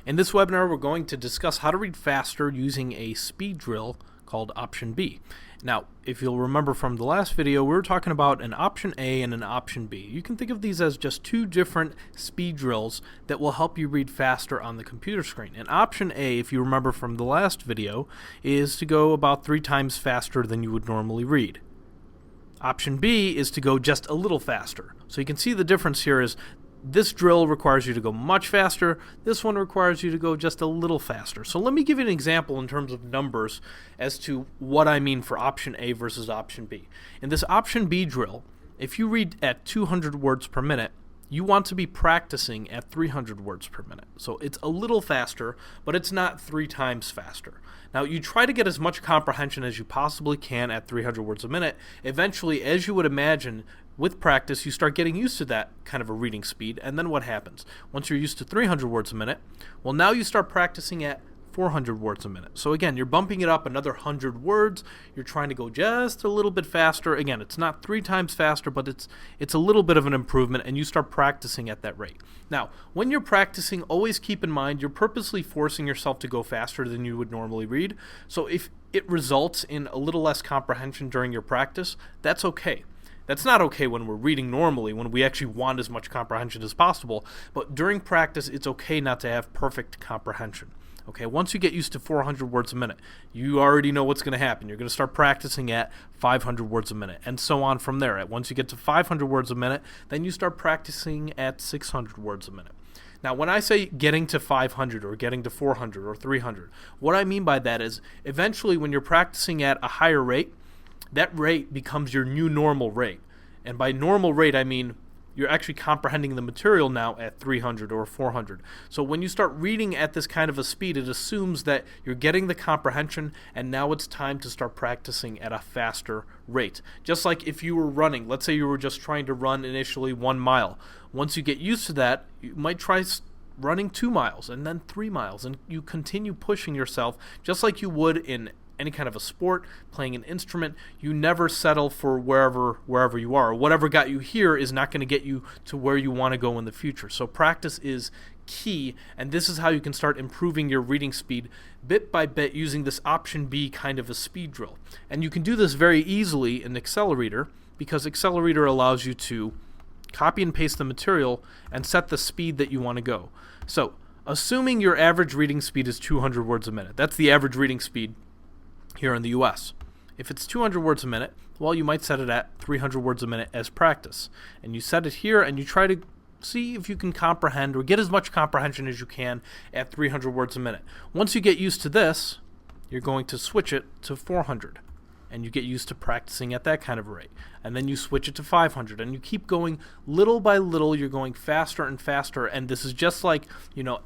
In this webinar, we're going to discuss how to read faster using a speed drill called Option B. Now, if you'll remember from the last video, we were talking about an Option A and an Option B. You can think of these as just two different speed drills that will help you read faster on the computer screen. And Option A, if you remember from the last video, is to go about 3 times faster than you would normally read. Option B is to go just a little faster. So you can see the difference here is this drill requires you to go much faster. This one requires you to go just a little faster. So let me give you an example in terms of numbers as to what I mean for Option A versus Option B. In this Option B drill, if you read at 200 words per minute, you want to be practicing at 300 words per minute. So it's a little faster, but it's not 3 times faster. Now, you try to get as much comprehension as you possibly can at 300 words a minute. Eventually, as you would imagine, with practice, you start getting used to that kind of a reading speed, and then what happens? Once you're used to 300 words a minute, well, now you start practicing at 400 words a minute. So again, you're bumping it up another 100 words. You're trying to go just a little bit faster. Again, it's not 3 times faster, but it's a little bit of an improvement, and you start practicing at that rate. Now, when you're practicing, always keep in mind you're purposely forcing yourself to go faster than you would normally read. So if it results in a little less comprehension during your practice, that's okay. That's not okay when we're reading normally, when we actually want as much comprehension as possible, but during practice, it's okay not to have perfect comprehension. Okay, once you get used to 400 words a minute, you already know what's going to happen. You're going to start practicing at 500 words a minute, and so on from there. Once you get to 500 words a minute, then you start practicing at 600 words a minute. Now, when I say getting to 500 or getting to 400 or 300, what I mean by that is eventually when you're practicing at a higher rate, that rate becomes your new normal rate. And by normal rate, I mean you're actually comprehending the material now at 300 or 400. So when you start reading at this kind of a speed, it assumes that you're getting the comprehension, and now it's time to start practicing at a faster rate. Just like if you were running, let's say you were just trying to run initially 1 mile. Once you get used to that, you might try running 2 miles and then 3 miles, and you continue pushing yourself just like you would in any kind of a sport, playing an instrument. You never settle for wherever you are. Whatever got you here is not going to get you to where you want to go in the future. So practice is key, and this is how you can start improving your reading speed bit by bit using this Option B kind of a speed drill. And you can do this very easily in Accelerator, because Accelerator allows you to copy and paste the material and set the speed that you want to go. So assuming your average reading speed is 200 words a minute, that's the average reading speed here in the US. If it's 200 words a minute, well, you might set it at 300 words a minute as practice. And you set it here and you try to see if you can comprehend or get as much comprehension as you can at 300 words a minute. Once you get used to this, you're going to switch it to 400. And you get used to practicing at that kind of rate. And then you switch it to 500, and you keep going little by little. You're going faster and faster, and this is just like,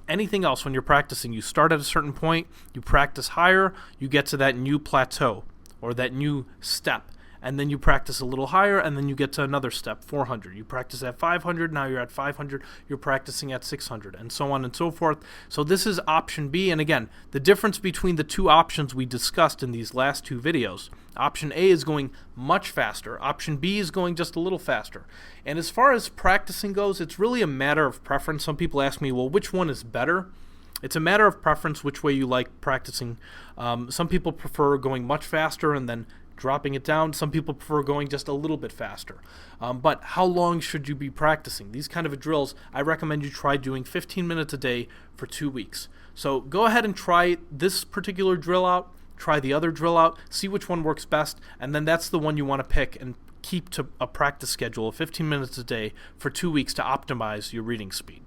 anything else when you're practicing. You start at a certain point, you practice higher, you get to that new plateau or that new step, and then you practice a little higher, and then you get to another step, 400. You practice at 500, now you're at 500, you're practicing at 600, and so on and so forth. So this is Option B, and again, the difference between the two options we discussed in these last 2 videos, Option A is going much faster, Option B is going just a little faster. And as far as practicing goes, it's really a matter of preference. Some people ask me, well, which one is better? It's a matter of preference which way you like practicing. Some people prefer going much faster and then dropping it down. Some people prefer going just a little bit faster. But how long should you be practicing? These kind of drills, I recommend you try doing 15 minutes a day for 2 weeks. So go ahead and try this particular drill out, try the other drill out, see which one works best, and then that's the one you want to pick and keep to a practice schedule of 15 minutes a day for 2 weeks to optimize your reading speed.